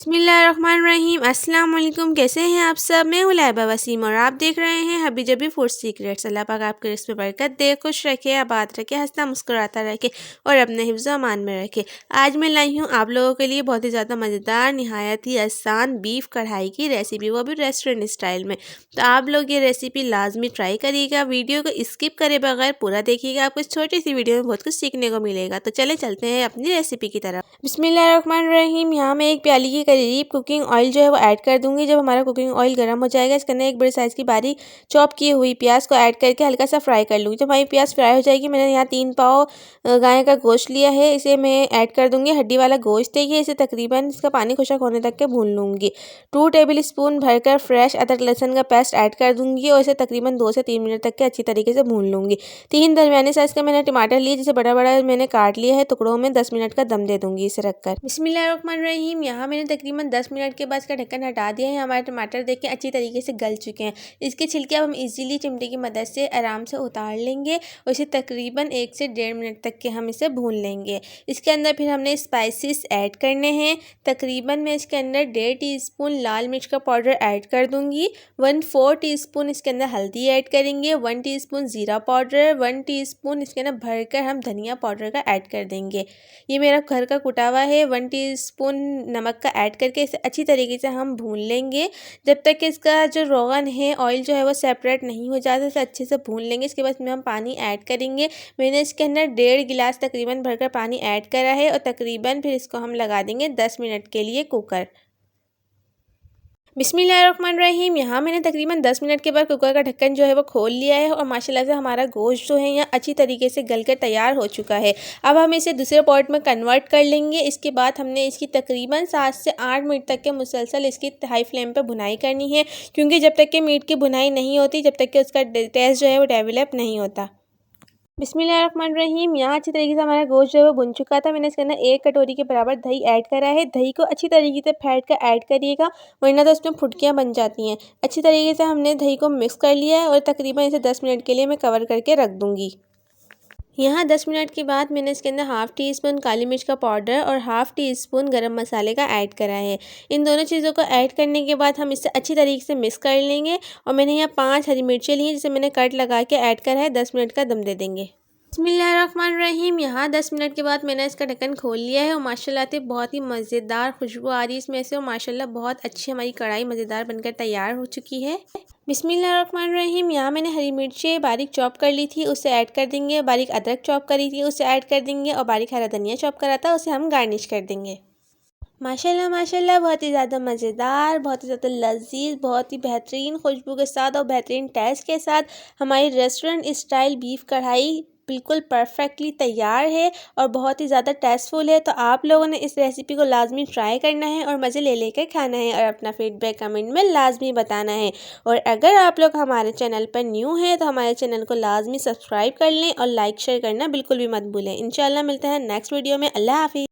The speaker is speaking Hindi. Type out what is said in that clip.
बिस्मिल्लाहिर्रहमानिर्रहीम। अस्सलाम वालेकुम। कैसे हैं आप सब? मैं हूँ लाइबा वसीम और आप देख रहे हैं हबी जबी फूड सीक्रेट्स। अल्लाह पाक आपके रिस्क में बरकत दे, खुश रखे, आबाद रखे, हंसता मुस्कुराता रखे और अपने हिफ्ज़ अमान में रखे। आज मैं लाई हूँ आप लोगों के लिए बहुत ही ज़्यादा मज़ेदार, निहायत ही आसान बीफ कढ़ाई की रेसिपी, वो भी रेस्टोरेंट स्टाइल में। तो आप लोग ये रेसिपी लाजमी ट्राई करिएगा, वीडियो को स्किप करे बगैर पूरा देखिएगा। आपको इस छोटी सी वीडियो में बहुत कुछ सीखने को मिलेगा। तो चले चलते हैं अपनी रेसिपी की तरफ। बिस्मिल्लाहिर्रहमानिर्रहीम। यहाँ मैं एक प्याली की करीब कुकिंग ऑयल जो है वो ऐड कर दूंगी। जब हमारा कुकिंग ऑयल गर्म हो जाएगा, इसके अंदर एक बड़े साइज़ की बारीक चॉप की हुई प्याज को ऐड करके हल्का सा फ्राई कर लूँगी। जब हमारी प्याज फ्राई हो जाएगी, मैंने यहाँ 3 पाव गाय का गोश्त लिया है, इसे मैं ऐड कर दूंगी। हड्डी वाला गोश्त है ये, इसे तकरीबन इसका पानी खुशक होने तक के भून लूँगी। 2 टेबल स्पून भरकर फ्रेश अदरक लहसुन का पेस्ट ऐड कर दूंगी और इसे तकरीबन 2 से 3 मिनट तक के अच्छी तरीके से भून लूँगी। 3 दरमियाने साइज़ का मैंने टमाटर लिए, जिसे बड़ा बड़ा मैंने काट लिया है टुकड़ों में। 10 मिनट का दम दे दूंगी इसे रखकर। बिस्मिल्लाहिर्रहमानिर्रहीम। यहाँ मैंने तकरीबन 10 मिनट के बाद इसका ढक्कन हटा दिया है। हमारे टमाटर देख के अच्छी तरीके से गल चुके हैं। इसके छिलके अब हम इजीली चिमटे की मदद से आराम से उतार लेंगे और इसे तकरीबन 1 से 1.5 मिनट तक के हम इसे भून लेंगे। इसके अंदर फिर हमने स्पाइसेस ऐड करने हैं। तकरीबन मैं इसके अंदर 1.5 टीस्पून लाल मिर्च का पाउडर ऐड कर दूंगी। 1/4 टीस्पून इसके अंदर हल्दी ऐड करेंगे। 1 टीस्पून ज़ीरा पाउडर, 1 टीस्पून इसके अंदर भरकर हम धनिया पाउडर का ऐड कर देंगे। ये मेरा घर का कुटा हुआ है। 1 टीस्पून नमक का ऐड करके इसे अच्छी तरीके से हम भून लेंगे जब तक कि इसका जो रोगन है, ऑयल जो है वो सेपरेट नहीं हो जाता। इसे अच्छे से भून लेंगे। इसके बाद इसमें हम पानी ऐड करेंगे। मैंने इसके अंदर 1.5 गिलास तकरीबन भरकर पानी ऐड करा है और तकरीबन फिर इसको हम लगा देंगे 10 मिनट के लिए कुकर। बिस्मिल्लाहिर्रहमानिर्रहीम। यहाँ मैंने तकरीबन 10 मिनट के बाद कुकर का ढक्कन जो है वो खोल लिया है और माशाल्लाह से हमारा गोश्त जो है यहाँ अच्छी तरीके से गल कर तैयार हो चुका है। अब हम इसे दूसरे पॉट में कन्वर्ट कर लेंगे। इसके बाद हमने इसकी तकरीबन 7 से 8 मिनट तक के मुसलसल इसकी हाई फ्लेम पर भुनाई करनी है, क्योंकि जब तक कि मीट की भुनाई नहीं होती, जब तक कि उसका टेस्ट जो है वो डेवलप नहीं होता। बिस्मिल्लाहिर्रहमानिर्रहीम। यहाँ अच्छी तरीके से हमारा गोश्त जो है वो भुन चुका था। मैंने इसके अंदर 1 कटोरी के बराबर दही ऐड करा है। दही को अच्छी तरीके से फेंट कर ऐड करिएगा, वरना तो इसमें फुटकियाँ बन जाती हैं। अच्छी तरीके से हमने दही को मिक्स कर लिया है और तकरीबन इसे 10 मिनट के लिए मैं कवर करके रख दूँगी। यहाँ 10 मिनट के बाद मैंने इसके अंदर 1/2 टीस्पून काली मिर्च का पाउडर और 1/2 टीस्पून गरम मसाले का ऐड करा है। इन दोनों चीज़ों को ऐड करने के बाद हम इसे अच्छी तरीके से मिक्स कर लेंगे और मैंने यहाँ 5 हरी मिर्चें ली हैं, जिसे मैंने कट लगा के ऐड करा है। 10 मिनट का दम दे देंगे। बिस्मिल्लाहिर्रहमानिर्रहीम। यहाँ 10 मिनट के बाद मैंने इसका ढक्कन खोल लिया है और माशाल्लाह से बहुत ही मज़ेदार खुशबू आ रही है इसमें से और माशाल्लाह बहुत अच्छी हमारी कढ़ाई मज़ेदार बनकर तैयार हो चुकी है। बिस्मिल्लाहिर्रहमानिर्रहीम। यहाँ मैंने हरी मिर्चें बारीक चॉप कर ली थी, उसे ऐड कर देंगे। बारीक अदरक चॉप करी थी, उसे ऐड कर देंगे और बारीक हरा धनिया चॉप करा था, उसे हम गार्निश कर देंगे। माशाल्लाह माशाल्लाह बहुत ही ज़्यादा मज़ेदार, बहुत ही ज़्यादा लज़ीज़, बहुत ही बेहतरीन खुशबू के साथ और बेहतरीन टेस्ट के साथ हमारी रेस्टोरेंट स्टाइल बीफ कढ़ाई बिल्कुल परफेक्टली तैयार है और बहुत ही ज़्यादा टेस्टफुल है। तो आप लोगों ने इस रेसिपी को लाजमी ट्राई करना है और मज़े ले लेकर खाना है और अपना फीडबैक कमेंट में लाजमी बताना है। और अगर आप लोग हमारे चैनल पर न्यू हैं तो हमारे चैनल को लाजमी सब्सक्राइब कर लें और लाइक शेयर करना बिल्कुल भी मत भूलें। इंशाल्लाह मिलते हैं नेक्स्ट वीडियो में। अल्लाह हाफिज़।